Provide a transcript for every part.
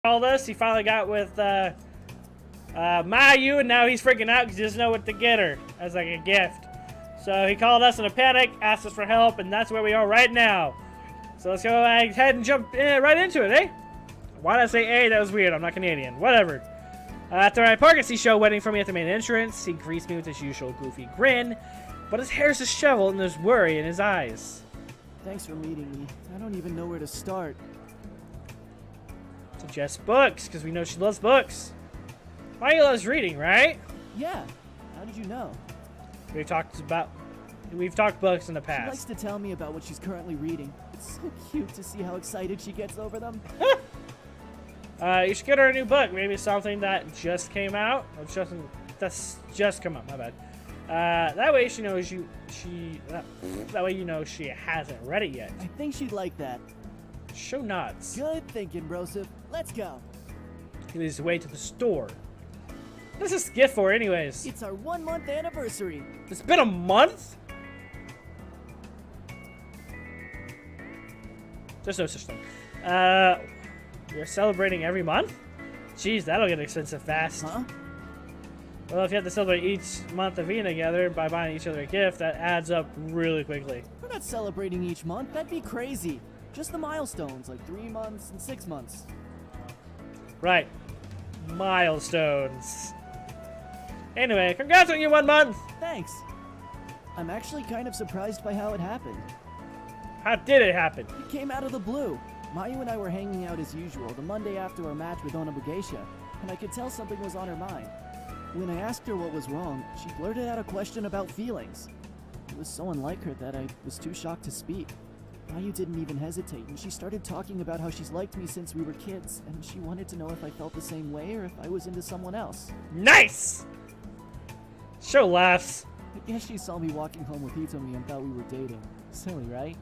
called us. He finally got with Mayu, and now he's freaking out because he doesn't know what to get her as like a gift. So he called us in a panic, asked us for help, and that's where we are right now. So let's go ahead and jump right into it, eh? Why did I say A? That was weird. I'm not Canadian. Whatever. After I park, I see Shou waiting for me at the main entrance. He greets me with his usual goofy grin, but his hair's disheveled and there's worry in his eyes. Thanks for meeting me. I don't even know where to start. Suggest books, because we know she loves books. Mayu loves reading, right? Yeah. How did you know? We've talked books in the She past. likes to tell me about what she's currently reading. It's so cute to see how excited she gets over them. You should get her a new book. Maybe something that just came out. Or that's just come out. My bad. That way she knows that way you know she hasn't read it yet. I think she'd like that. Shou nods. Good thinking, Broseph. Let's go. He leads the way to the store. What's this gift for, anyways? It's our 1-month anniversary. It's been a month? There's no such thing. You're celebrating every month? Jeez, that'll get expensive fast. Huh? Well, if you have to celebrate each month of being together by buying each other a gift, that adds up really quickly. We're not celebrating each month. That'd be crazy. Just the milestones, like 3 months and 6 months. Right. Milestones. Anyway, congrats on your 1 month! Thanks. I'm actually kind of surprised by how it happened. How did it happen? It came out of the blue. Mayu and I were hanging out as usual the Monday after our match with Onabugeisha, and I could tell something was on her mind. When I asked her what was wrong, she blurted out a question about feelings. It was so unlike her that I was too shocked to speak. Mayu didn't even hesitate, and she started talking about how she's liked me since we were kids, and she wanted to know if I felt the same way or if I was into someone else. Nice! Shou laughs. I guess she saw me walking home with Hitomi and thought we were dating. Silly, right?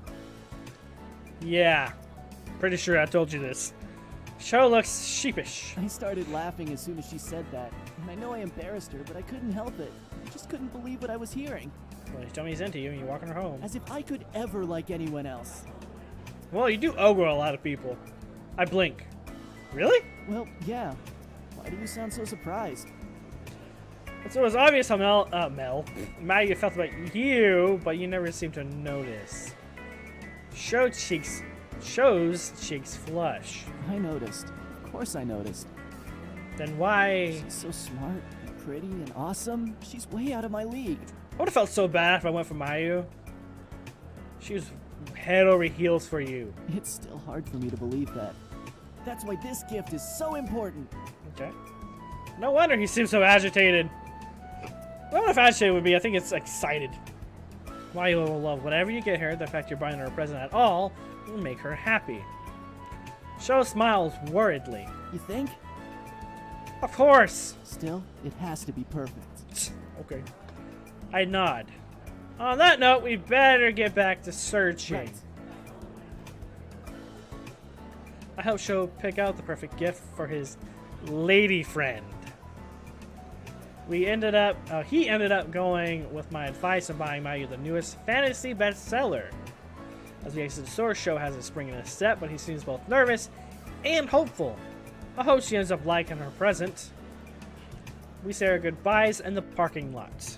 Yeah. Pretty sure I told you this. Shou looks sheepish. I started laughing as soon as she said that, and I know I embarrassed her, but I couldn't help it. I just couldn't believe what I was hearing. Well, you tell me he's into you and you're walking her home. As if I could ever like anyone else. Well, you do ogre a lot of people. I blink. Really? Well, yeah. Why do you sound so surprised? So it was obvious how Mayu felt about you, but you never seem to notice. Shou's cheeks flush. I noticed. Of course I noticed. Then why? She's so smart and pretty and awesome. She's way out of my league. I would have felt so bad if I went for Mayu. She was head over heels for you. It's still hard for me to believe that. That's why this gift is so important. Okay. No wonder he seems so agitated. I don't know if agitated would be. I think it's excited. Mayu will love whatever you get her. The fact you're buying her a present at all will make her happy. Shou smiles worriedly. You think? Of course. Still, it has to be perfect. Okay. I nod. On that note, we better get back to searching. Right. I helped Shou pick out the perfect gift for his lady friend. He ended up going with my advice and buying Mayu the newest fantasy bestseller. As we exit the store, Shou has a spring in his step, but he seems both nervous and hopeful. I hope she ends up liking her present. We say our goodbyes in the parking lot.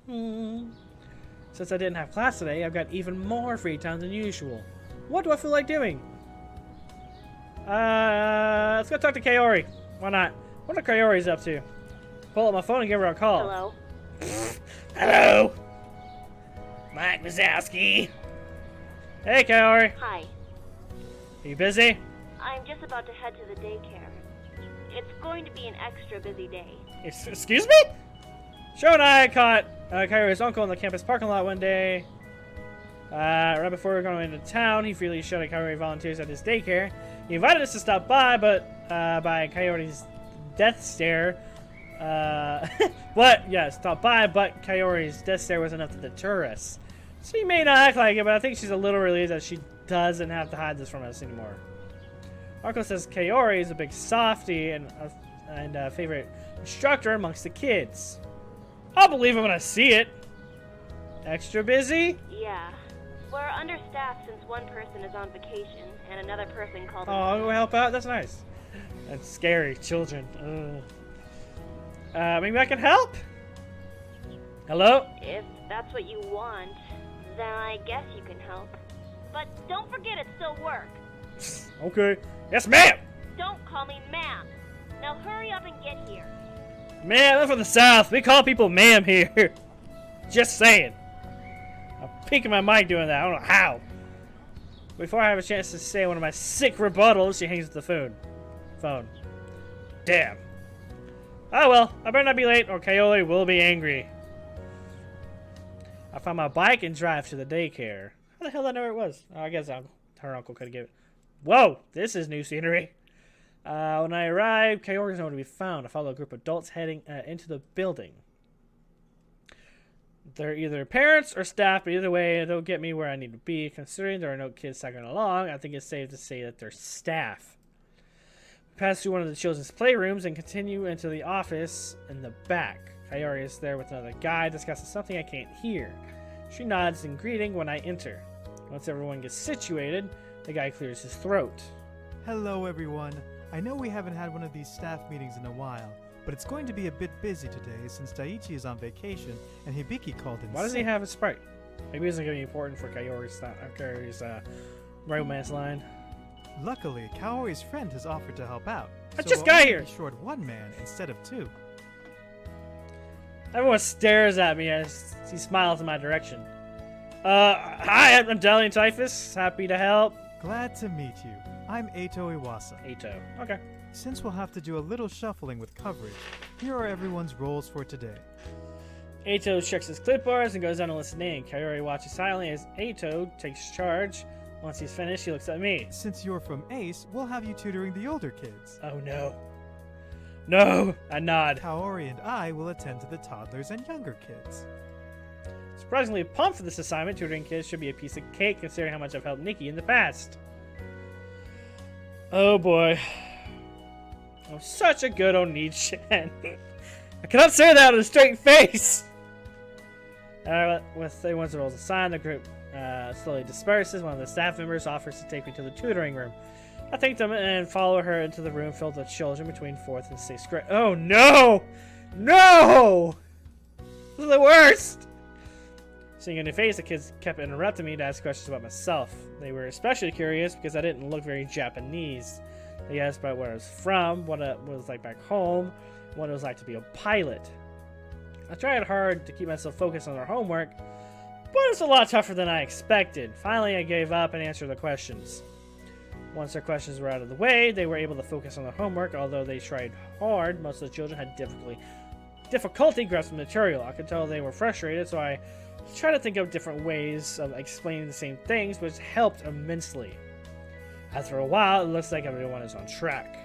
Since I didn't have class today, I've got even more free time than usual. What do I feel like doing? Let's go talk to Kaori. Why not? What are Kaori's up to? Pull up my phone and give her a call. Hello. Hello. Mike Wazowski. Hey, Kaori. Hi. Are you busy? I'm just about to head to the daycare. It's going to be an extra busy day. Excuse me? Shou and I caught Kaori's uncle in the campus parking lot one day. Right before we were going into town, he freely showed Kaori volunteers at his daycare. He invited us to stop by, but by Kaori's death stare. Stop by, but Kaori's death stare was enough to deter us. She may not act like it, but I think she's a little relieved that she doesn't have to hide this from us anymore. Marco says Kaori is a big softie and a favorite instructor amongst the kids. I'll believe it when I see it. Extra busy? Yeah. We're understaffed since one person is on vacation and another person called Oh, I'll go help out? That's nice. That's scary. Children. Maybe I can help? Hello? If that's what you want, then I guess you can help. But don't forget it's still work. Okay. Yes, ma'am! Don't call me ma'am. Now hurry up and get here. Ma'am, I'm from the South. We call people ma'am here. Just saying. I'm peeking my mic doing that. I don't know how. Before I have a chance to say one of my sick rebuttals, she hangs up the phone. Damn. Oh well, I better not be late or Coyote will be angry. I found my bike and drive to the daycare. How the hell did I know where it was? Oh, I guess her uncle could have given it. Whoa, this is new scenery. When I arrived, Coyote is nowhere to be found. I follow a group of adults heading into the building. They're either parents or staff, but either way, they'll get me where I need to be. Considering there are no kids tagging along, I think it's safe to say that they're staff. We pass through one of the children's playrooms and continue into the office in the back. Coyote is there with another guy discussing something I can't hear. She nods in greeting when I enter. Once everyone gets situated, the guy clears his throat. Hello, everyone. I know we haven't had one of these staff meetings in a while, but it's going to be a bit busy today since Daiichi is on vacation and Hibiki called in Why does he sick. have a Sprite? Maybe it's going to be important for Coyote's romance line. Luckily, Kaori's friend has offered to help out. I so just we'll got only here. be short one man instead of two. Everyone stares at me as he smiles in my direction. Hi, I'm Delian Typhus. Happy to help. Glad to meet you. I'm Eito Iwasa. Eito. Okay. Since we'll have to do a little shuffling with coverage, here are everyone's roles for today. Eito checks his clipboards and goes down to listen in. Coyote watches silently as Eito takes charge. Once he's finished, he looks at me. Since you're from ACE, we'll have you tutoring the older kids. Oh no. No! I nod. Kaori and I will attend to the toddlers and younger kids. Surprisingly pumped for this assignment. Tutoring kids should be a piece of cake considering how much I've helped Nikki in the past. Oh boy. I'm such a good Oni-chan. I cannot say that with a straight face! With everyone's roles assigned, the group slowly disperses. One of the staff members offers to take me to the tutoring room. I thank them and follow her into the room filled with children between 4th and 6th grade. Oh no! No! This is the worst! Seeing a new face, the kids kept interrupting me to ask questions about myself. They were especially curious because I didn't look very Japanese. They asked about where I was from, what it was like back home, what it was like to be a pilot. I tried hard to keep myself focused on their homework, but it was a lot tougher than I expected. Finally, I gave up and answered the questions. Once their questions were out of the way, they were able to focus on their homework. Although they tried hard, most of the children had difficulty grasping the material. I could tell they were frustrated, so I tried to think of different ways of explaining the same things, which helped immensely. After a while, it looks like everyone is on track.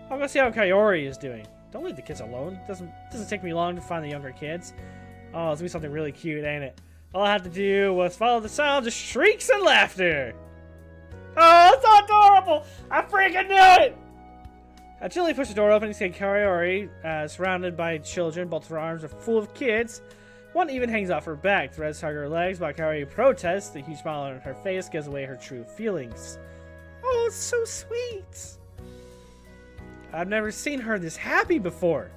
I'll go see how Kaori is doing. Don't leave the kids alone. Doesn't take me long to find the younger kids. Oh, it's gonna be something really cute, ain't it? All I had to do was follow the sounds of shrieks and laughter. Oh, it's so adorable! I freaking knew it! I gently push the door open and see Kaori surrounded by children. Both of her arms are full of kids. One even hangs off her back. The rest hug her legs while Kaori protests. The huge smile on her face gives away her true feelings. Oh, it's so sweet! I've never seen her this happy before.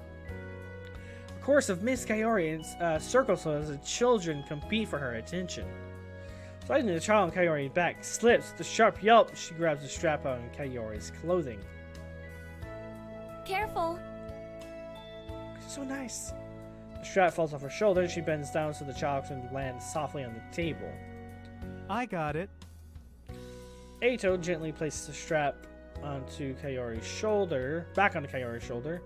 A chorus of Miss Kaori circles as the children compete for her attention. Sliding the child on Kaori's back slips. The sharp yelp, she grabs the strap on Kaori's clothing. Careful! So nice. The strap falls off her shoulder and she bends down so the child can land softly on the table. I got it. Eito gently places the strap onto Kaori's shoulder, back onto Kaori's shoulder.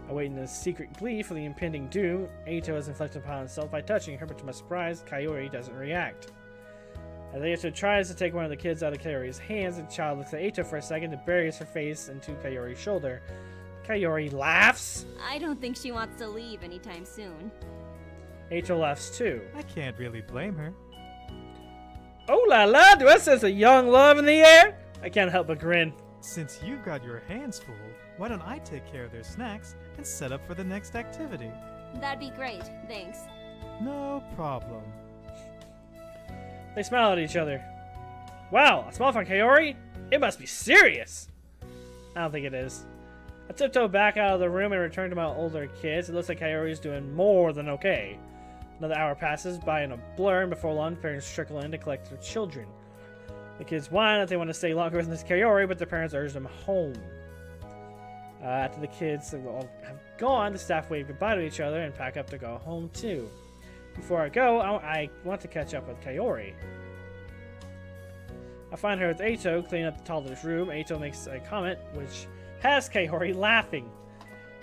Awaiting the secret glee for the impending doom, Eito has inflicted upon himself by touching her, but to my surprise, Kaori doesn't react. As Eito tries to take one of the kids out of Kaori's hands, the child looks at Eito for a second and buries her face into Kaori's shoulder. Kaori laughs. I don't think she wants to leave anytime soon. Eito laughs too. I can't really blame her. Oh la la, do I sense a young love in the air? I can't help but grin. Since you've got your hands full, why don't I take care of their snacks and set up for the next activity? That'd be great, thanks. No problem. They smile at each other. Wow, a smile from Kaori? It must be serious! I don't think it is. I tiptoe back out of the room and return to my older kids. It looks like Kaori's doing more than okay. Another hour passes by in a blur, and before long, parents trickle in to collect their children. The kids whine that they want to stay longer with Miss Kaori, but their parents urge them home. After the kids all have gone, the staff wave goodbye to each other and pack up to go home too. Before I go, I want to catch up with Kaori. I find her with Eito cleaning up the toddler's room. Eito makes a comment which has Kaori laughing.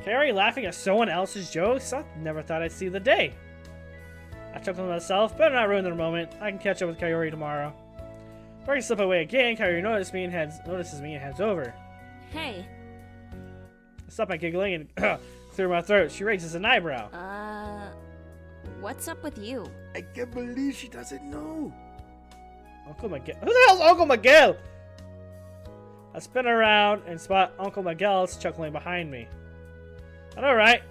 Kaori laughing at someone else's jokes? I never thought I'd see the day. I chuckle to myself, better not ruin the moment. I can catch up with Kaori tomorrow. Before I slip away again, Kaori notices me and heads over. Hey. I stop my giggling and clear my throat. She raises an eyebrow. What's up with you? I can't believe she doesn't know. Uncle Miguel. Who the hell's Uncle Miguel? I spin around and spot Uncle Miguel's chuckling behind me. I know, right?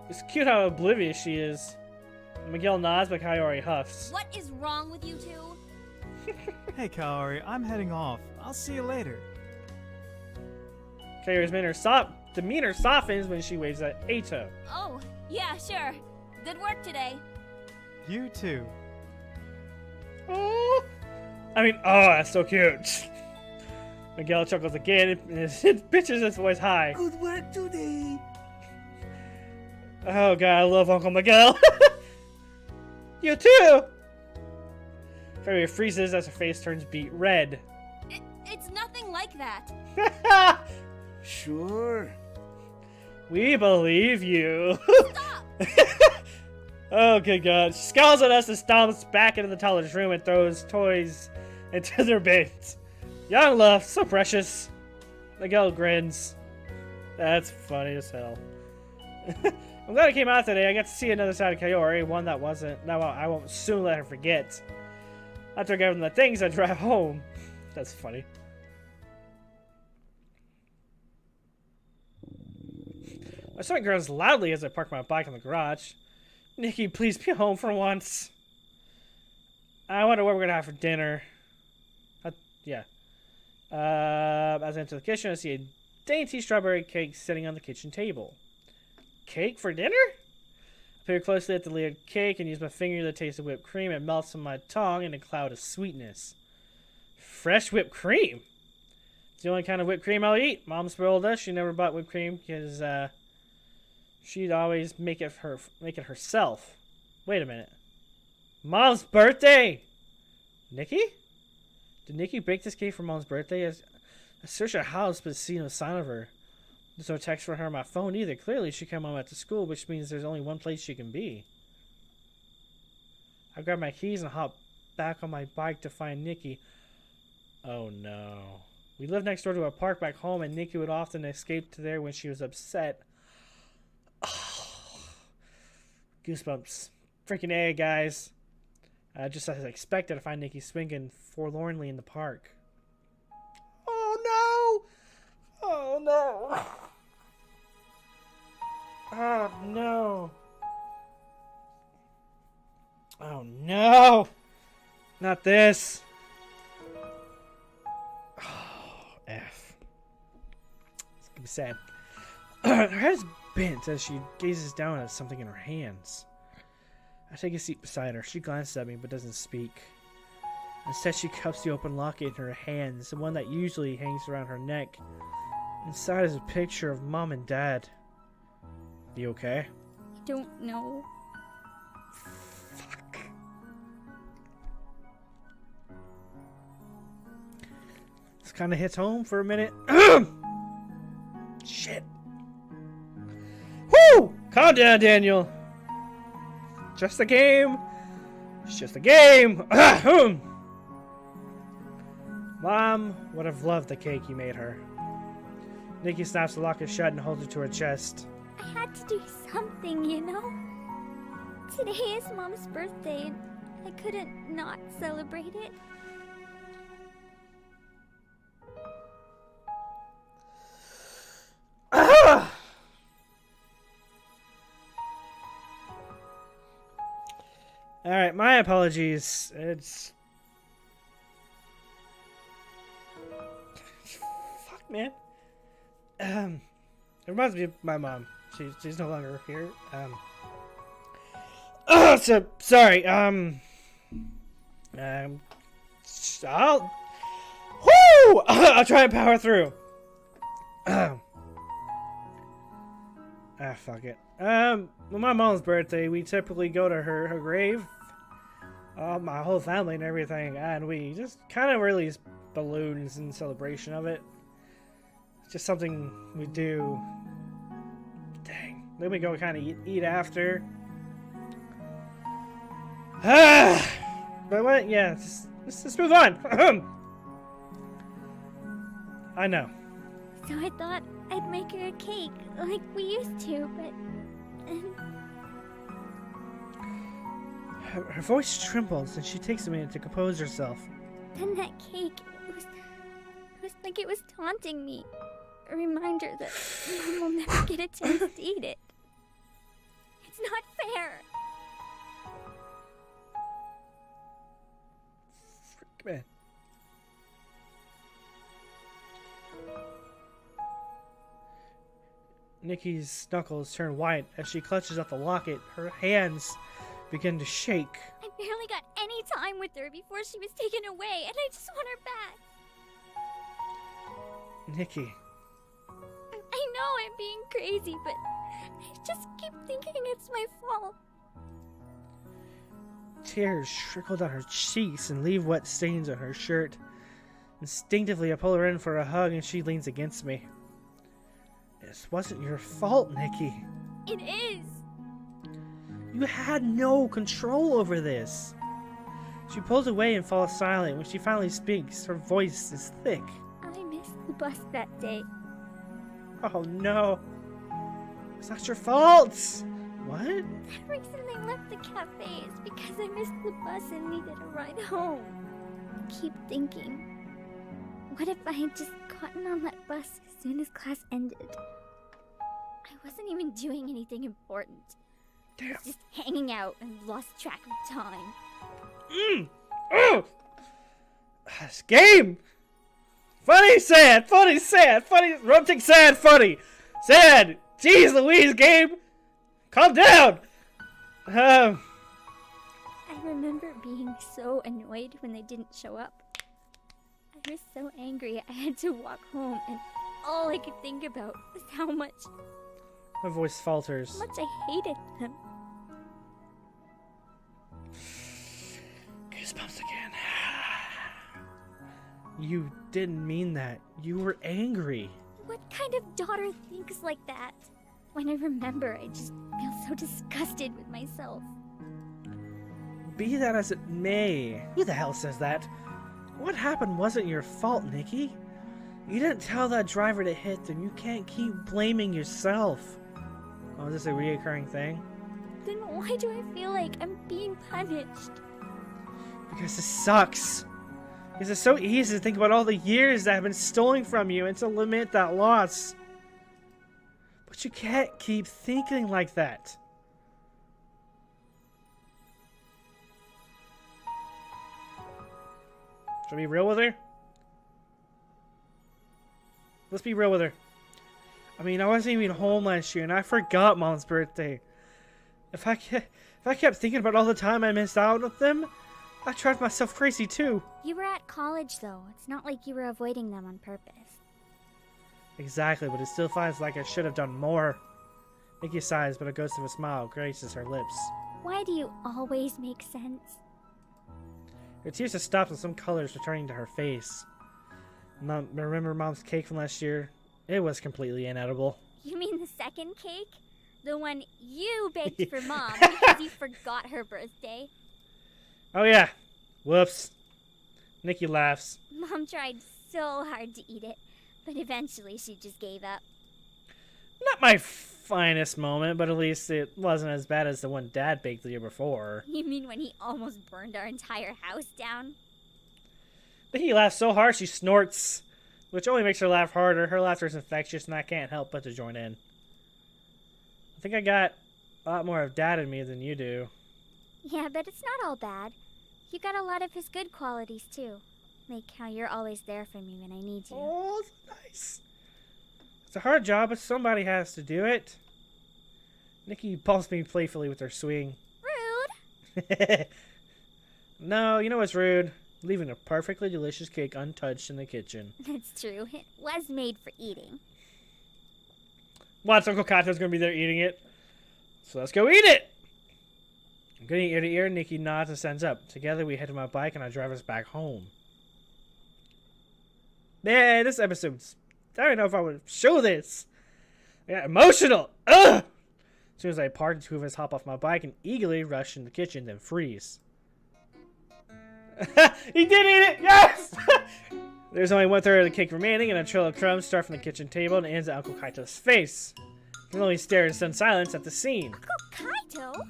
It's cute how oblivious she is. Miguel nods, but Kaori huffs. What is wrong with you two? Hey, Kaori, I'm heading off. I'll see you later. Kaori's demeanor softens when she waves at Eito. Oh, yeah, sure. Good work today. You too. Oh, that's so cute. Miguel chuckles again and pitches his voice high. Good work today. Oh god, I love Uncle Miguel. You too! Kaori freezes as her face turns beet red. It's nothing like that. Sure. We believe you. Stop! Oh good god. She scowls at us and stomps back into the toddler's room and throws toys into their bins. Young love, so precious. Miguel grins. That's funny as hell. I'm glad I came out today. I got to see another side of Kaori, one that I won't soon let her forget. After giving the things, I drive home. That's funny. My stomach grows loudly as I park my bike in the garage. Nikki, please be home for once. I wonder what we're gonna have for dinner. Yeah. As I enter the kitchen, I see a dainty strawberry cake sitting on the kitchen table. Cake for dinner? I peer closely at the layered cake and use my finger to taste the whipped cream. It melts on my tongue in a cloud of sweetness. Fresh whipped cream? It's the only kind of whipped cream I'll eat. Mom spoiled us. She never bought whipped cream because she'd always make it herself. Wait a minute. Mom's birthday! Nikki? Did Nikki bake this cake for Mom's birthday? I searched her house but see no sign of her. There's no text for her on my phone either. Clearly she came home after school, which means there's only one place she can be. I grab my keys and hop back on my bike to find Nikki. Oh no. We live next door to a park back home, and Nikki would often escape to there when she was upset. Oh, goosebumps. Freaking A, guys. Just as I expected, I find Nikki swinging forlornly in the park. Oh no! Oh no! Oh no! Oh no! Not this! Oh, F. It's gonna be sad. Her head is bent as she gazes down at something in her hands. I take a seat beside her. She glances at me but doesn't speak. Instead, she cups the open locket in her hands, the one that usually hangs around her neck. Inside is a picture of Mom and Dad. You okay? I don't know. Fuck. This kind of hits home for a minute. Shit. Woo! Calm down, Daniel. Just a game. It's just a game. Mom would have loved the cake you made her. Nikki snaps the locket shut and holds it to her chest. I had to do something, you know? Today is Mom's birthday and I couldn't not celebrate it. Alright, my apologies. It's man. It reminds me of my mom. She's no longer here. Oh, so sorry. I'll. Whoo! I'll try and power through. Fuck it. On my mom's birthday, we typically go to her grave. My whole family and everything, and we just kind of release balloons in celebration of it. It's just something we do. Dang. Then we go kind of eat after. But what? Yeah, let's move on. I know. So I thought I'd make her a cake, like we used to, but... Her voice trembles, and she takes a minute to compose herself. Then that cake, it was like it was taunting me. A reminder that Mom will never get a chance to eat it. It's not fair. Frick, man. Nikki's knuckles turn white as she clutches at the locket. Her hands begin to shake. I barely got any time with her before she was taken away, and I just want her back. Nikki. I know I'm being crazy, but I just keep thinking it's my fault. Tears trickle down her cheeks and leave wet stains on her shirt. Instinctively, I pull her in for a hug, and she leans against me. This wasn't your fault, Nikki. It is. You had no control over this. She pulls away and falls silent. When she finally speaks, her voice is thick. I missed the bus that day. Oh no. It's not your fault. What? The reason I left the cafe is because I missed the bus and needed a ride home. I keep thinking, what if I had just gotten on that bus as soon as class ended? I wasn't even doing anything important. Damn. I was just hanging out and lost track of time. Oh! This game! Funny, sad, funny, sad, funny, romantic, sad, funny. Sad! Jeez Louise, game! Calm down! I remember being so annoyed when they didn't show up. I was so angry I had to walk home, and all I could think about was how much My voice falters. I hated them. Goosebumps again. You didn't mean that. You were angry. What kind of daughter thinks like that? When I remember, I just feel so disgusted with myself. Be that as it may. Who the hell says that? What happened wasn't your fault, Nikki. You didn't tell that driver to hit them. You can't keep blaming yourself. Oh, is this a reoccurring thing? Then why do I feel like I'm being punished? Because this sucks. Because it's so easy to think about all the years that have been stolen from you and to lament that loss. But you can't keep thinking like that. Should we be real with her? Let's be real with her. I mean, I wasn't even home last year, and I forgot Mom's birthday. If I kept thinking about all the time I missed out with them, I drive myself crazy too. You were at college, though. It's not like you were avoiding them on purpose. Exactly, but it still feels like I should have done more. Nikki sighs, but a ghost of a smile graces her lips. Why do you always make sense? Her tears have stopped and some colors returning to her face. Remember Mom's cake from last year? It was completely inedible. You mean the second cake? The one you baked for Mom because you forgot her birthday? Oh yeah. Whoops. Nikki laughs. Mom tried so hard to eat it, but eventually she just gave up. Not my finest moment, but at least it wasn't as bad as the one Dad baked the year before. You mean when he almost burned our entire house down? Nikki laughs so hard she snorts, which only makes her laugh harder. Her laughter is infectious, and I can't help but to join in. I think I got a lot more of Dad in me than you do. Yeah, but it's not all bad. You got a lot of his good qualities, too. Like how you're always there for me when I need you. Oh, that's nice. It's a hard job, but somebody has to do it. Nikki pulsed me playfully with her swing. Rude! No, you know what's rude? Leaving a perfectly delicious cake untouched in the kitchen. That's true. It was made for eating. Watch, Uncle Kato's gonna be there eating it. So let's go eat it! Getting ear to ear, Nikki nods and stands up. Together we head to my bike and I drive us back home. Man, this episode's... I don't know if I would show this. Yeah, emotional! Ugh! As soon as I park, the two of us hop off my bike and eagerly rush in the kitchen, then freeze. He did eat it! Yes! There's only 1/3 of the cake remaining, and a trail of crumbs start from the kitchen table and ends at Uncle Kaito's face. He can only stare in stunned silence at the scene. Uncle Kaito?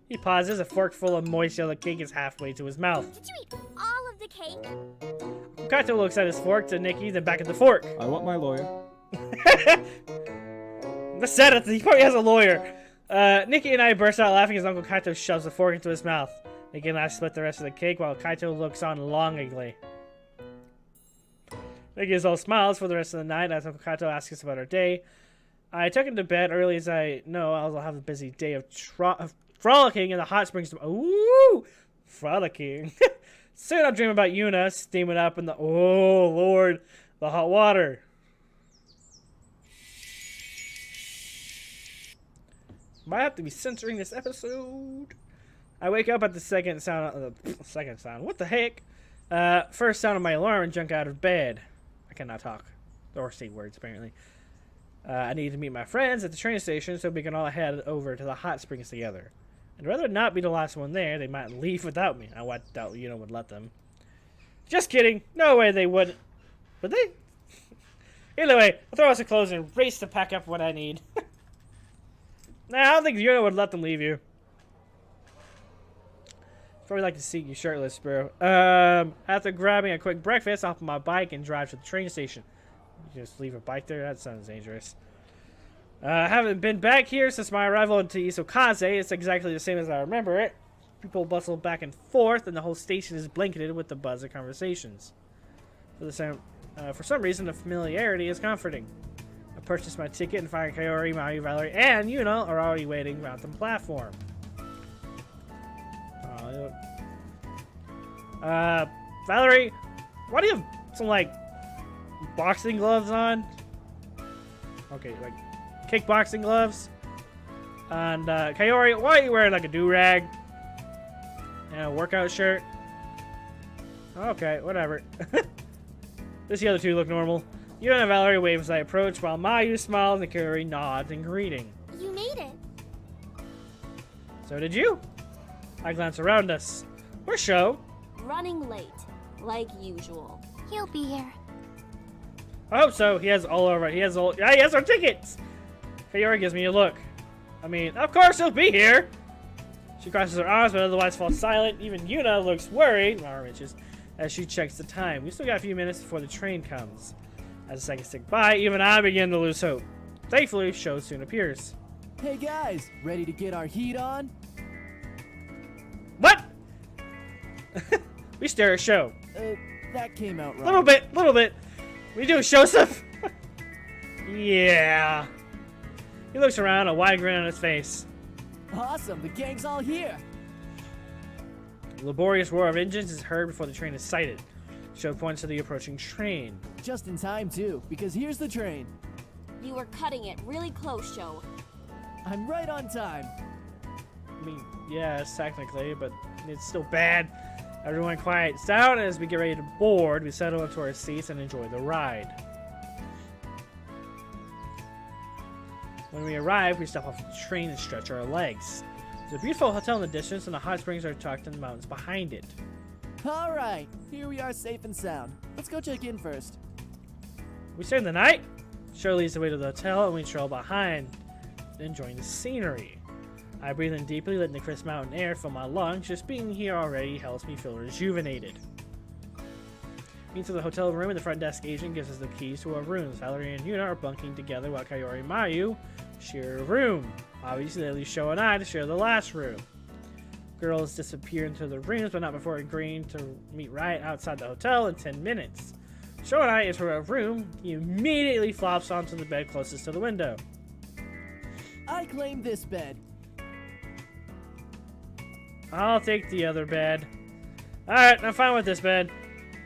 He pauses, a fork full of moist yellow cake is halfway to his mouth. Did you eat all of the cake? Uncle Kaito looks at his fork to Nikki, then back at the fork. I want my lawyer. That's sad, he probably has a lawyer. Nikki and I burst out laughing as Uncle Kaito shoves the fork into his mouth. Nikki and I split the rest of the cake while Kaito looks on longingly. Nikki is all smiles for the rest of the night as Uncle Kaito asks us about our day. I took him to bed early as I know I'll have a busy day of frolicking in the hot springs. Ooh! Frolicking. Soon I'll dream about Yuna steaming up in the... Oh, Lord. The hot water. Might have to be censoring this episode. I wake up at the second sound. What the heck? First sound of my alarm and jump out of bed. I cannot talk or say words apparently. I need to meet my friends at the train station so we can all head over to the hot springs together. I'd rather not be the last one there. They might leave without me. I doubt Yuna would let them. Just kidding. No way they would. Would they? Either way, I'll throw out some clothes and race to pack up what I need. Nah, I don't think Yuna would let them leave you. Probably like to see you shirtless, bro. After grabbing a quick breakfast, I hop on my bike and drive to the train station. You just leave a bike there? That sounds dangerous. I haven't been back here since my arrival into Isokaze. It's exactly the same as I remember it. People bustle back and forth, and the whole station is blanketed with the buzz of conversations. For some reason, the familiarity is comforting. I purchased my ticket and find Kaori, Mayu, Valerie, and Yuna are already waiting around the platform. Valerie, why do you have some, like, boxing gloves on? Okay, like, kickboxing gloves. And, Kaori, why are you wearing, like, a do-rag? And a workout shirt? Okay, whatever. Does the other two look normal? Yuna and Valerie wave as I approach, while Mayu smiles and Kaori nods in greeting. You made it. So did you? I glance around us. Where's Shou? Running late, like usual. He'll be here. I hope so. He has our tickets. Kaori gives me a look. I mean, of course he'll be here. She crosses her arms, but otherwise falls silent. Even Yuna looks worried, as she checks the time. We still got a few minutes before the train comes. As the seconds tick by, even I begin to lose hope. Thankfully, Shou soon appears. Hey guys, ready to get our heat on? What? We stare at Shou. That came out wrong. Little bit. We do show stuff. Yeah. He looks around, a wide grin on his face. Awesome, the gang's all here. The laborious roar of engines is heard before the train is sighted. Shou points to the approaching train. Just in time too, because here's the train. You were cutting it really close, Shou. I'm right on time. I mean, yes, technically, but it's still bad. Everyone quiets down, and as we get ready to board, we settle into our seats and enjoy the ride. When we arrive, we step off the train and stretch our legs. There's a beautiful hotel in the distance, and the hot springs are tucked in the mountains behind it. All right, here we are safe and sound. Let's go check in first. We stay the night. Shou leads the way to the hotel, and we trail behind, enjoying the scenery. I breathe in deeply, letting the crisp mountain air fill my lungs. Just being here already helps me feel rejuvenated. We enter the hotel room, and the front desk agent gives us the keys to our rooms. Valerie and Yuna are bunking together while Kaori and Mayu share a room. Obviously, they leave Shou and I to share the last room. girls disappear into their rooms, but not before agreeing to meet right outside the hotel in 10 minutes. Shou and I enter a room. He immediately flops onto the bed closest to the window. I claim this bed. I'll take the other bed. Alright, I'm fine with this bed.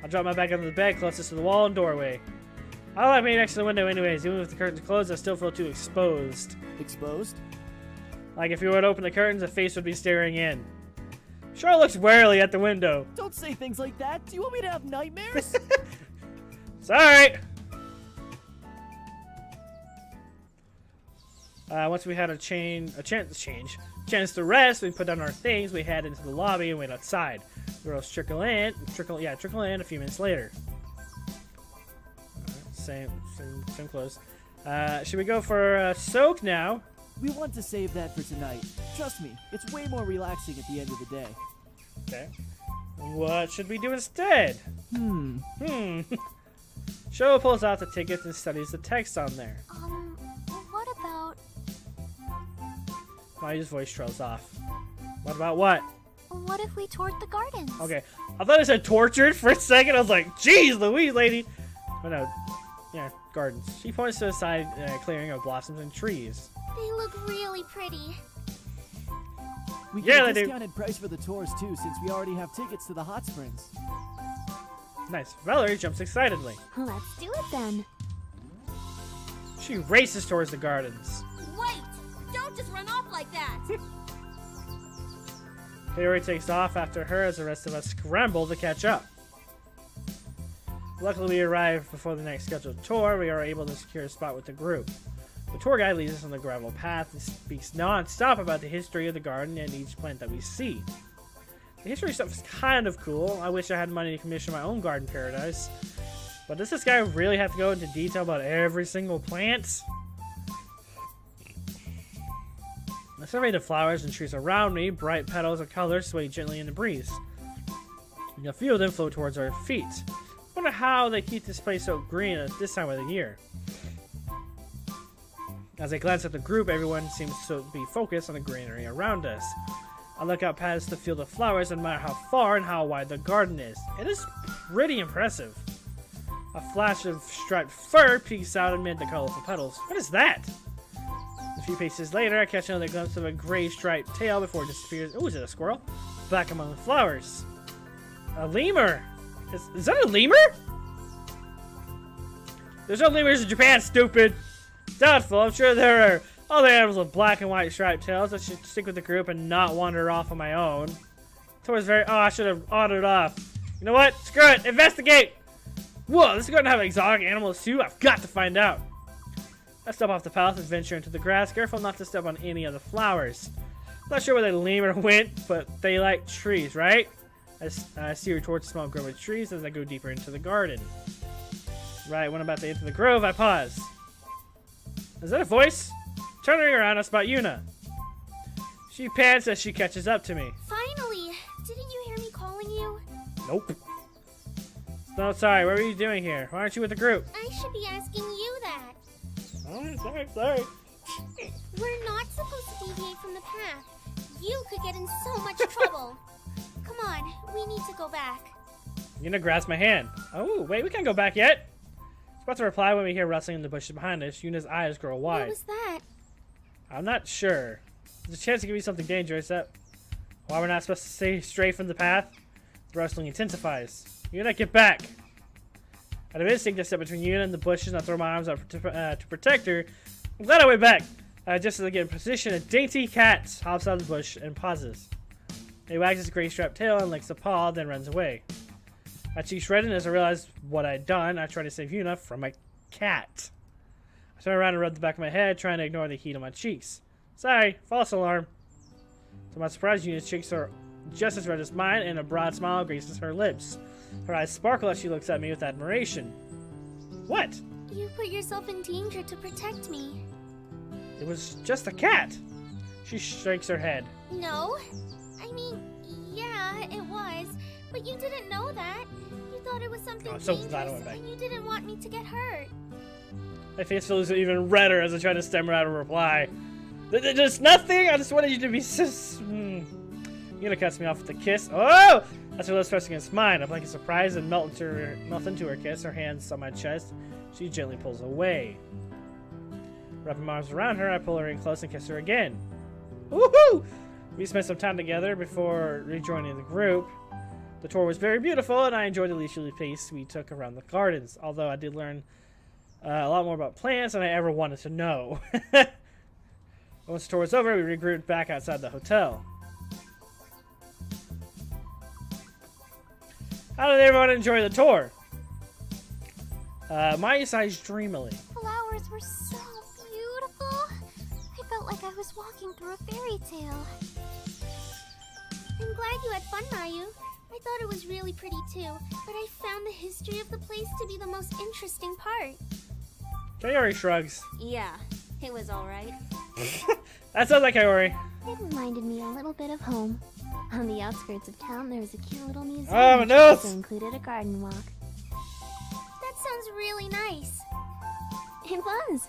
I'll drop my back onto the bed closest to the wall and doorway. I like being next to the window anyways. Even with the curtains closed, I still feel too exposed. Exposed? Like if you were to open the curtains, a face would be staring in. Shou looks warily at the window. Don't say things like that. Do you want me to have nightmares? Sorry. Once we had a chance to rest, we put down our things, we head into the lobby and wait outside. Girls trickle in a few minutes later. Same clothes. Should we go for a soak now? We want to save that for tonight. Trust me, it's way more relaxing at the end of the day. Okay. What should we do instead? Shou pulls out the tickets and studies the text on there. What about... Mayu's voice trails off. What about what? What if we toured the gardens? Okay. I thought it said tortured for a second. I was like, geez, Louise, lady. But no. Yeah, gardens. She points to a side clearing of blossoms and trees. They look really pretty. We Yeah, get they a do. discounted price for the tours too, since we already have tickets to the hot springs. Nice. Valerie jumps excitedly. Let's do it then. She races towards the gardens. Wait! Don't just run off like that! Valerie takes off after her as the rest of us scramble to catch up. Luckily, we arrive before the next scheduled tour. We are able to secure a spot with the group. The tour guide leads us on the gravel path and speaks non-stop about the history of the garden and each plant that we see. The history stuff is kind of cool. I wish I had money to commission my own garden paradise. But does this guy really have to go into detail about every single plant? I survey the flowers and trees around me. Bright petals of color sway gently in the breeze. And a few of them float towards our feet. Wonder how they keep this place so green at this time of the year. As I glance at the group, everyone seems to be focused on the greenery around us. I look out past the field of flowers and admire how far and how wide the garden is. It is pretty impressive. A flash of striped fur peeks out amid the colorful petals. What is that? A few paces later, I catch another glimpse of a gray striped tail before it disappears. Oh, is it a squirrel? Back among the flowers. A lemur! Is that a lemur? There's no lemurs in Japan, stupid! Doubtful. I'm sure there are other animals with black and white striped tails. I should stick with the group and not wander off on my own. Towar's very... Oh, I should have wandered off. You know what? Screw it. Investigate! Whoa, this is going to have exotic animals too? I've got to find out. I step off the path and venture into the grass, careful not to step on any of the flowers. Not sure where the lemur went, but they like trees, right? I steer towards a small grove of trees as I go deeper into the garden. Right, when I'm about to enter the grove, I pause. Is that a voice? Turning around, I spot Yuna. She pants as she catches up to me. Finally! Didn't you hear me calling you? Nope. No, sorry, what are you doing here? Why aren't you with the group? I should be asking you that. Oh, sorry. We're not supposed to deviate from the path. You could get in so much trouble. Come on, we need to go back. Yuna grasps my hand. Oh, wait, we can't go back yet. I was about to reply when we hear rustling in the bushes behind us. Yuna's eyes grow wide. What was that? I'm not sure. There's a chance it could be something dangerous. That why we're not supposed to stay straight from the path? The rustling intensifies. Yuna, get back! Out of instinct, I step between Yuna and the bushes and I throw my arms out to protect her. I'm glad I went back. Just as I get in position, a dainty cat hops out of the bush and pauses. He wags his gray striped tail and licks a paw, then runs away. My cheeks redden as I realize what I'd done. I try to save Yuna from my cat. I turn around and rub the back of my head, trying to ignore the heat on my cheeks. Sorry, false alarm. To my surprise, Yuna's cheeks are just as red as mine, and a broad smile graces her lips. Her eyes sparkle as she looks at me with admiration. What? You put yourself in danger to protect me. It was just a cat. She shakes her head. No. I mean, yeah, it was. But you didn't know that. You thought it was something Oh, I'm so dangerous, glad I went back. and you didn't want me to get hurt. My face feels even redder as I try to stammer out a reply. There's nothing. I just wanted you to be Yuna cuts me off with a kiss. Oh! That's her lips pressing against mine. I'm like surprised and melt into her kiss. Her hands on my chest. She gently pulls away. Wrapping my arms around her, I pull her in close and kiss her again. Woohoo! We spent some time together before rejoining the group. The tour was very beautiful, and I enjoyed the leisurely pace we took around the gardens, although I did learn a lot more about plants than I ever wanted to know. Once the tour was over, we regrouped back outside the hotel. How did everyone enjoy the tour? Mayu sighs dreamily. Flowers were so beautiful. I felt like I was walking through a fairy tale. I'm glad you had fun, Mayu. I thought it was really pretty too, but I found the history of the place to be the most interesting part. Kaori shrugs. Yeah, it was alright. That sounds like Kaori. It reminded me a little bit of home. On the outskirts of town, there was a cute little museum. Oh, which no. also included a garden walk. That sounds really nice. It was.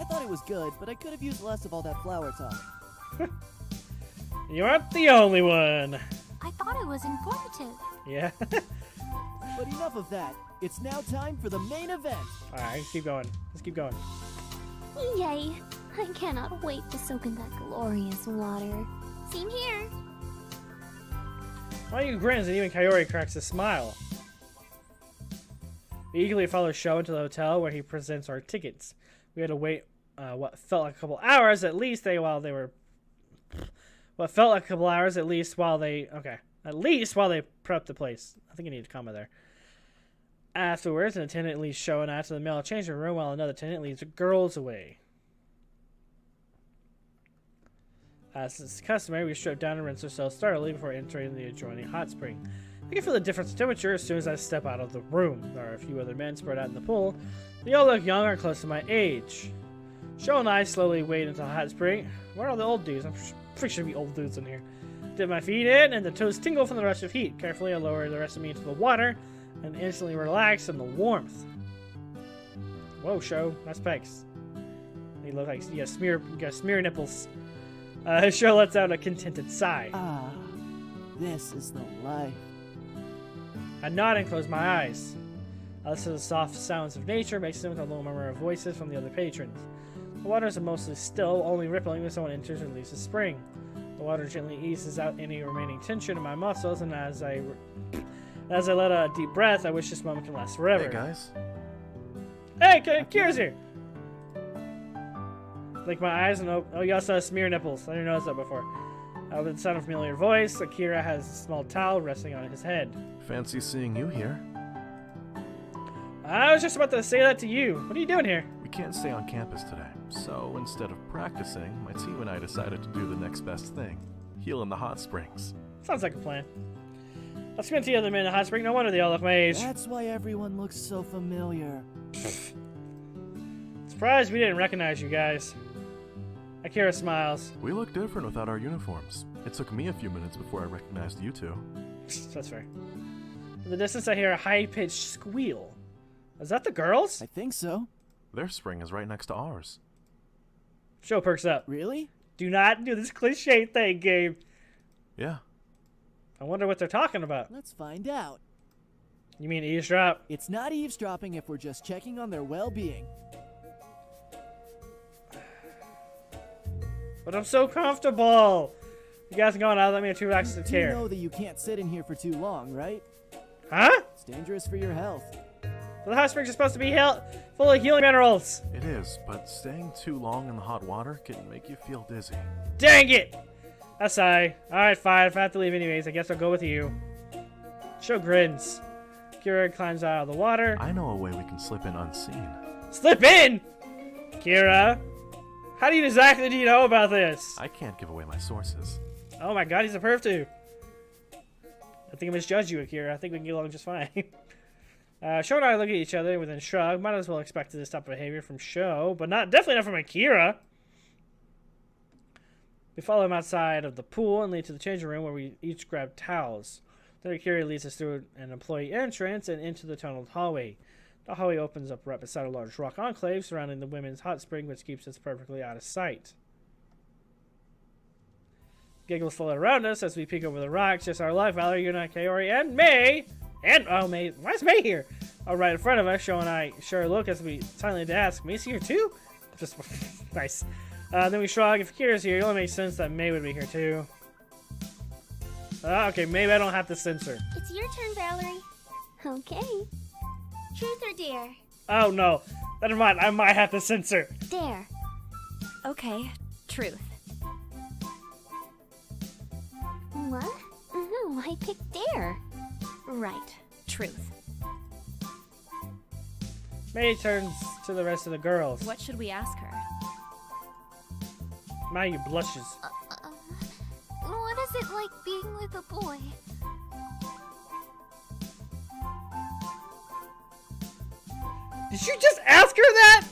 I thought it was good, but I could have used less of all that flower talk. You aren't the only one. I thought it was informative. Yeah. But enough of that. It's now time for the main event. Alright, let's keep going. Let's keep going. Yay! I cannot wait to soak in that glorious water. Same here. Mayu grins and even Kaori cracks a smile. We eagerly follow Shou into the hotel where he presents our tickets. We had to wait what felt like a couple hours at least while they prepped the place. I think I need a comma there. Afterwards, an attendant leads Shou and I to the male changing room while another attendant leads the girls away. As is customary, we strip down and rinse ourselves thoroughly before entering the adjoining hot spring. I can feel the difference in temperature as soon as I step out of the room. There are a few other men spread out in the pool. They all look young or close to my age. Shou and I slowly wade into the hot spring. Where are all the old dudes? I'm pretty sure there'll be old dudes in here. Dip my feet in, and the toes tingle from the rush of heat. Carefully, I lower the rest of me into the water and instantly relax in the warmth. Whoa, Shou, nice pecs. You look like you got smear nipples. Shou lets out a contented sigh. Ah, this is the life. I nod and close my eyes. I listen to the soft sounds of nature, mixing with a low murmur of voices from the other patrons. The waters are mostly still, only rippling when someone enters or leaves the spring. The water gently eases out any remaining tension in my muscles, and as I let out a deep breath, I wish this moment can last forever. Hey guys. Hey, Kira's here! Blink my eyes and oh, you also have smear nipples. I didn't notice that before. With the sound of a familiar voice, Akira has a small towel resting on his head. Fancy seeing you here. I was just about to say that to you. What are you doing here? We can't stay on campus today, so instead of practicing, my team and I decided to do the next best thing. Heal in the hot springs. Sounds like a plan. Let's go into the other men in the hot spring. No wonder they all look my age. That's why everyone looks so familiar. Surprised we didn't recognize you guys. Akira smiles. We look different without our uniforms. It took me a few minutes before I recognized you two. That's fair. In the distance, I hear a high-pitched squeal. Is that the girls? I think so. Their spring is right next to ours. Shou perks up. Really? Do not do this cliche thing, Gabe. Yeah. I wonder what they're talking about. Let's find out. You mean eavesdrop? It's not eavesdropping if we're just checking on their well-being. But I'm so comfortable. You guys can go on out. Let me have 2 racks to You tear. know that you can't sit in here for too long, right? Huh? It's dangerous for your health. The hot springs are supposed to be full of healing minerals. It is, but staying too long in the hot water can make you feel dizzy. Dang it! I sigh. Alright, fine. If I have to leave anyways, I guess I'll go with you. Shou grins. Kira climbs out of the water. I know a way we can slip in unseen. Slip in! Kira, how exactly do you know about this? I can't give away my sources. Oh my god, he's a perv too. I think I misjudged you, Akira. I think we can get along just fine. Shou and I look at each other with a shrug. Might as well expect this type of behavior from Shou, but definitely not from Akira. We follow him outside of the pool and lead to the changing room where we each grab towels. Then Akira leads us through an employee entrance and into the tunneled hallway. The hallway opens up right beside a large rock enclave surrounding the women's hot spring, which keeps us perfectly out of sight. giggles float around us as we peek over the rocks. Just our luck, Valerie, Yuna, Kaori, and May. And, oh, May. Why is May here? Oh, right in front of us. Shou and I share a look as we silently ask, May's here too? Just, nice. Then we shrug. If Kira's here, it only makes sense that May would be here too. Okay, maybe I don't have to censor. It's your turn, Valerie. Okay. Truth or dare? Oh, no. Never mind. I might have to censor. Dare. Okay, truth. What? No, I picked dare. Right, truth. May turns to the rest of the girls. What should we ask her? Mayu blushes. What is it like being with a boy? Did you just ask her that?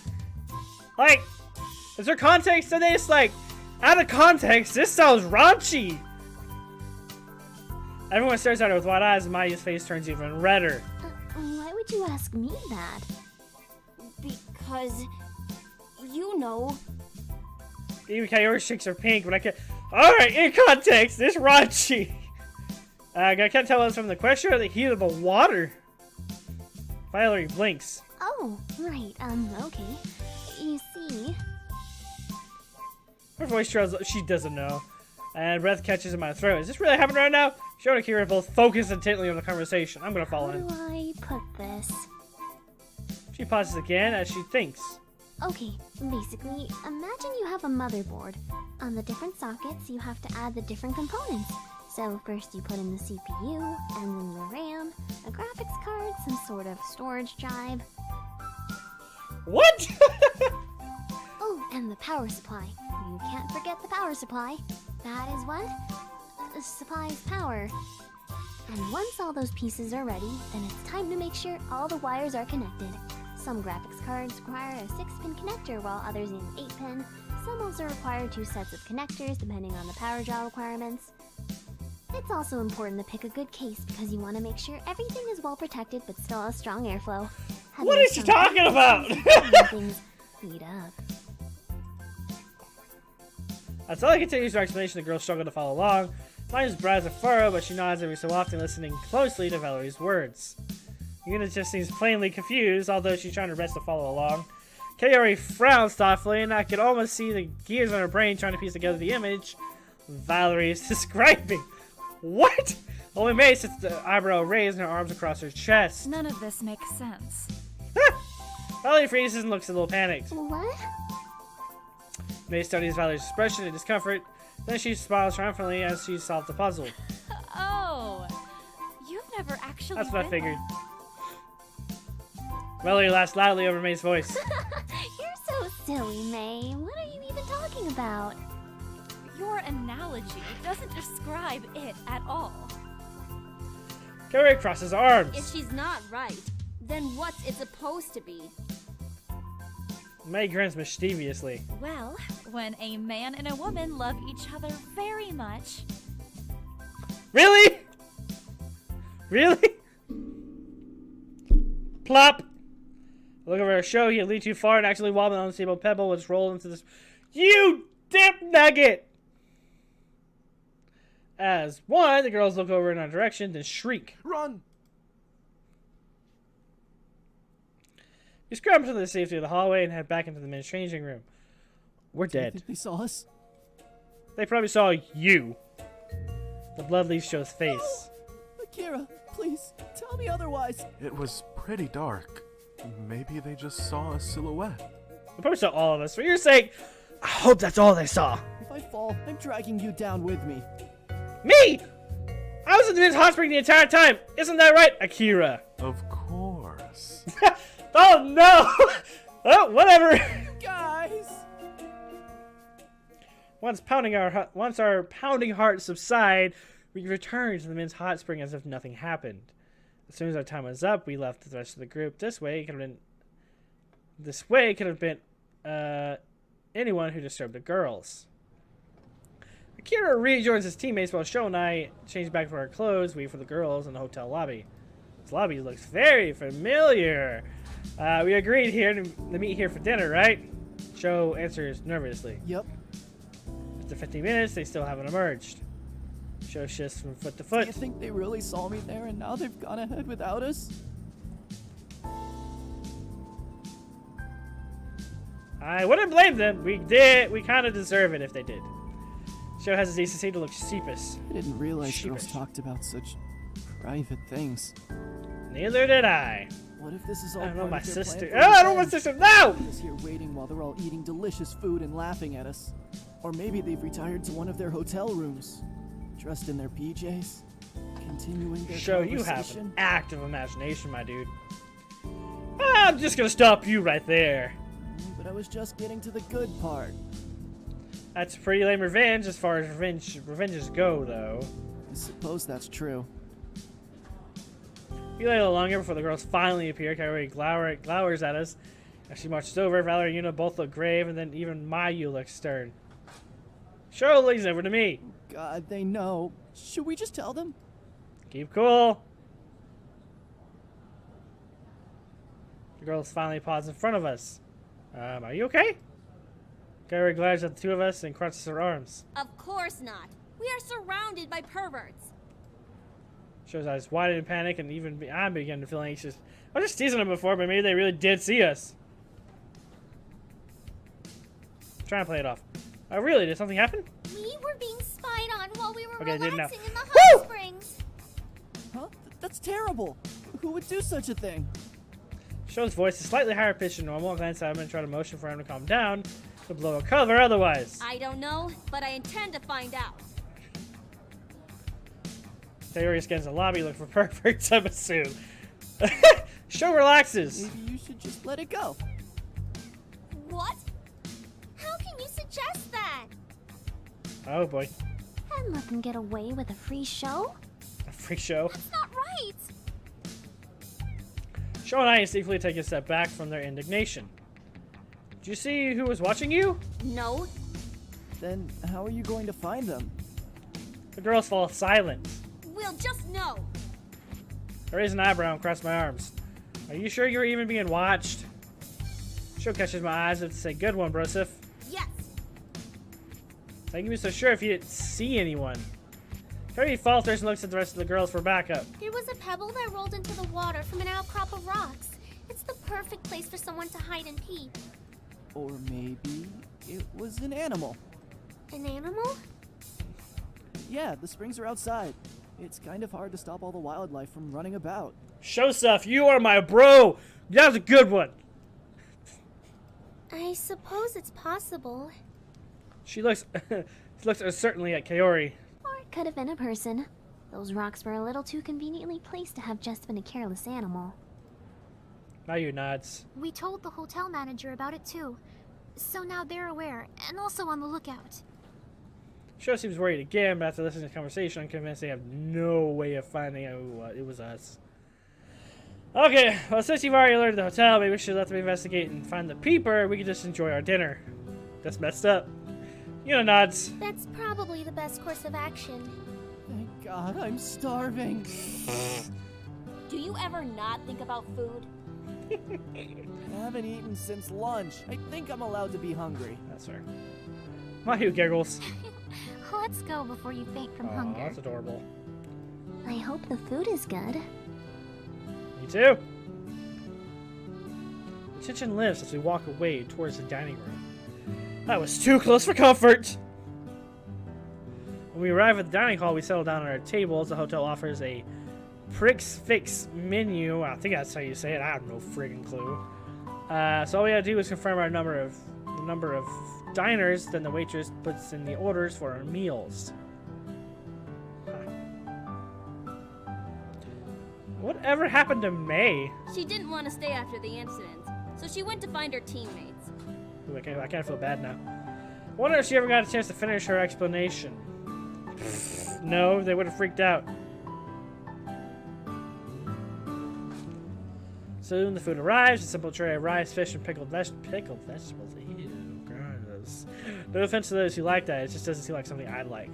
Like, is there context to this? Like, out of context, this sounds raunchy. Everyone stares at her with wide eyes, and Mayu's face turns even redder. Why would you ask me that? Because, you know. Even Kaori shakes her pink, but I can't. Alright, in context, this raunchy. I can't tell us from the question or the heat of the water. Valerie blinks. Oh, right, okay. You see... Her voice trails. She doesn't know. And breath catches in my throat. Is this really happening right now? Shou and Akira both focus intently on the conversation. I'm gonna follow How in. do I put this? She pauses again as she thinks. Okay, basically, imagine you have a motherboard. On the different sockets, you have to add the different components. So first you put in the CPU, and then the RAM, a graphics card, some sort of storage drive. What? Oh, and the power supply. You can't forget the power supply. That is what? Supplies power. And once all those pieces are ready, then it's time to make sure all the wires are connected. Some graphics cards require a 6-pin connector while others need an 8-pin. Some also require 2 sets of connectors depending on the power draw requirements. It's also important to pick a good case because you want to make sure everything is well protected but still has strong airflow. What is she talking about? Things heat up. As Sally continues her explanation, the girls struggle to follow along. Mayu's brows are furrowed, but she nods every so often, listening closely to Valerie's words. Yuna just seems plainly confused, although she's trying her best to follow along. Kaori frowns thoughtfully, and I can almost see the gears on her brain trying to piece together the image Valerie is describing. What? Only May sits the eyebrow raised and her arms across her chest. None of this makes sense. Valerie freezes and looks a little panicked. What? May studies Valerie's expression in discomfort. Then she smiles triumphantly as she solves the puzzle. Oh, you've never actually That's what I been figured. there. Valerie laughs loudly over May's voice. You're so silly, May. What are you even talking about? Your analogy doesn't describe it at all. Kaori crosses her arms. If she's not right, then what's it supposed to be? May grins mischievously. Well, when a man and a woman love each other very much. Really? Really? Plop! Look over at Shou. He had leaned too far and actually wobbling on the unstable pebble was rolled into this. You dip nugget! As one, the girls look over in our direction, then shriek. Run! We scramble to the safety of the hallway and head back into the men's changing room. We're Do you dead. think they saw us? They probably saw you. The blood leaves Shou's face. Akira, please, tell me otherwise. It was pretty dark. Maybe they just saw a silhouette. They probably saw all of us. For your sake, I hope that's all they saw. If I fall, I'm dragging you down with me. Me? I was in the men's hot spring the entire time. Isn't that right, Akira? Of course. Oh no! Oh, whatever. Guys! Once our pounding hearts subside, we return to the men's hot spring as if nothing happened. As soon as our time was up, we left the rest of the group. This way could have been anyone who disturbed the girls. Akira rejoins his teammates while Shou and I change back for our clothes, wait for the girls in the hotel lobby. This lobby looks very familiar. We agreed here to meet here for dinner, right? Shou answers nervously. Yep. After 15 minutes, they still haven't emerged. Shou shifts from foot to Do foot. you think they really saw me there and now they've gone ahead without us? I wouldn't blame them. We kind of deserve it if they did. Shou has a decency to look sheepish. I didn't realize Sheepish. girls talked about such private things. Neither did I. What if this is all I don't know part my of their sister. plan Oh, for I don't know my revenge? sister. No! Just here waiting while they're all eating delicious food and laughing at us. Or maybe they've retired to one of their hotel rooms, dressed in their PJs, continuing their Shou, you have conversation. an active imagination, my dude. I'm just gonna stop you right there. But I was just getting to the good part. That's pretty lame revenge as far as revenges go, though. I suppose that's true. We wait a little longer before the girls finally appear. Kaori glowers at us. As she marches over, Valerie and Yuna both look grave, and then even Mayu looks stern. Shou leans over to me. God, they know. Should we just tell them? Keep cool. The girls finally pause in front of us. Are you okay? Kaori glares at the two of us and crunches her arms. Of course not. We are surrounded by perverts. Shou's eyes widen in panic, and even I'm beginning to feel anxious. I was just teasing them before, but maybe they really did see us. Trying to play it off. Oh, really? Did something happen? We were being spied on while we were Okay, I didn't know. relaxing in the hot Woo! springs. Huh? That's terrible. Who would do such a thing? Shou's voice is slightly higher pitched than normal. I glance at him and try to motion for him to calm down, to blow a cover otherwise. I don't know, but I intend to find out. Kaori scans the lobby looking for perverts, I assume. Shou relaxes. Maybe you should just let it go. What? How can you suggest that? Oh boy. And let them get away with a free show? A free show. That's not right. Shou and I instinctively take a step back from their indignation. Did you see who was watching you? No, Then how are you going to find them? The girls fall silent. we'll just know. I raise an eyebrow and cross my arms. Are you sure you're even being watched? Shou catches my eyes and say, "Good one, Broseph." Yes. How can you be so sure if you didn't see anyone? Kaori falters and looks at the rest of the girls for backup. There was a pebble that rolled into the water from an outcrop of rocks. It's the perfect place for someone to hide and peep. Or maybe it was an animal. An animal? Yeah, the springs are outside. It's kind of hard to stop all the wildlife from running about. Shosef, you are my bro. That was a good one. I suppose it's possible. She looks certainly at Kaori. Or it could have been a person. Those rocks were a little too conveniently placed to have just been a careless animal. Mayu nods. We told the hotel manager about it too. So now they're aware and also on the lookout. Shou seems worried again, but after listening to the conversation, I'm convinced they have no way of finding out who it was us. Okay, well, since you've already alerted the hotel, maybe we should let them investigate and find the peeper. We can just enjoy our dinner. That's messed up. Yuna nods. That's probably the best course of action. Thank God, I'm starving. Do you ever not think about food? I haven't eaten since lunch. I think I'm allowed to be hungry. That's fair. Mayu giggles. Let's go before you faint from Aw, hunger. that's adorable. I hope the food is good. Me too. The tension lifts as we walk away towards the dining room. That was too close for comfort! When we arrive at the dining hall, we settle down at our tables. The hotel offers a Prix Fix menu. I think that's how you say it. I have no friggin' clue. So all we gotta do is confirm our number of diners. Then the waitress puts in the orders for our meals. Whatever happened to May? She didn't want to stay after the incident, so she went to find her teammates. Ooh, I kind of feel bad now. Wonder if she ever got a chance to finish her explanation. No, they would have freaked out. Soon the food arrives, a simple tray of rice, fish, and pickled vegetables. Ew, gross. No offense to those who like that, it just doesn't seem like something I'd like.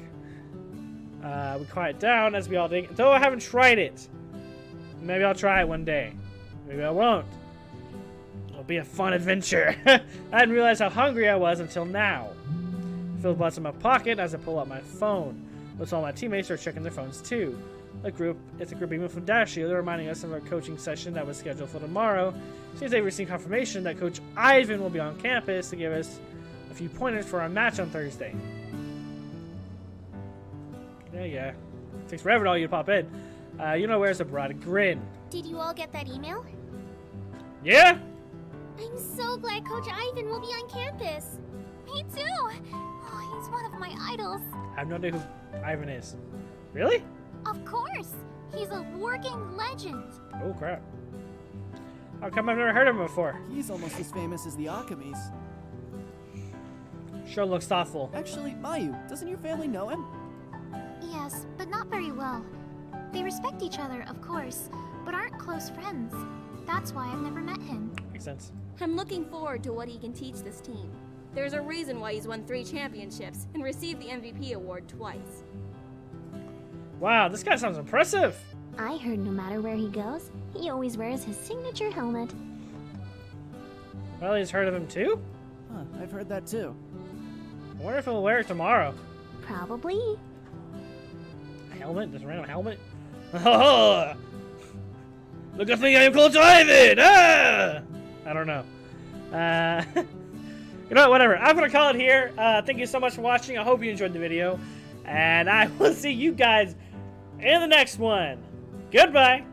We quiet down as we all dig, though I haven't tried it. Maybe I'll try it one day. Maybe I won't. It'll be a fun adventure. I didn't realize how hungry I was until now. I feel the butts in my pocket as I pull out my phone. Looks all my teammates are checking their phones too. It's a group email from Dashio. They're reminding us of our coaching session that was scheduled for tomorrow. Seems they've received confirmation that Coach Ivan will be on campus to give us a few pointers for our match on Thursday. Yeah. Takes forever to all you to pop in. You know where's a broad grin. Did you all get that email? Yeah? I'm so glad Coach Ivan will be on campus. Me too! Oh, he's one of my idols. I have no idea who Ivan is. Really? Of course! He's a working legend. Oh crap. How come I've never heard of him before? He's almost as famous as the Akamis. Sure looks thoughtful. Actually, Mayu, doesn't your family know him? Yes, but not very well. They respect each other, of course, but aren't close friends. That's why I've never met him. Makes sense. I'm looking forward to what he can teach this team. There's a reason why he's won 3 championships and received the MVP award twice. Wow, this guy sounds impressive. I heard no matter where he goes, he always wears his signature helmet. Well, he's heard of him too? Huh, I've heard that too. I wonder if he'll wear it tomorrow. Probably. A helmet? Just a random helmet? Oh! Look at me, I am Coach Ivan! Ah! I don't know. You know what, whatever. I'm gonna call it here. Thank you so much for watching. I hope you enjoyed the video. And I will see you guys in the next one. Goodbye!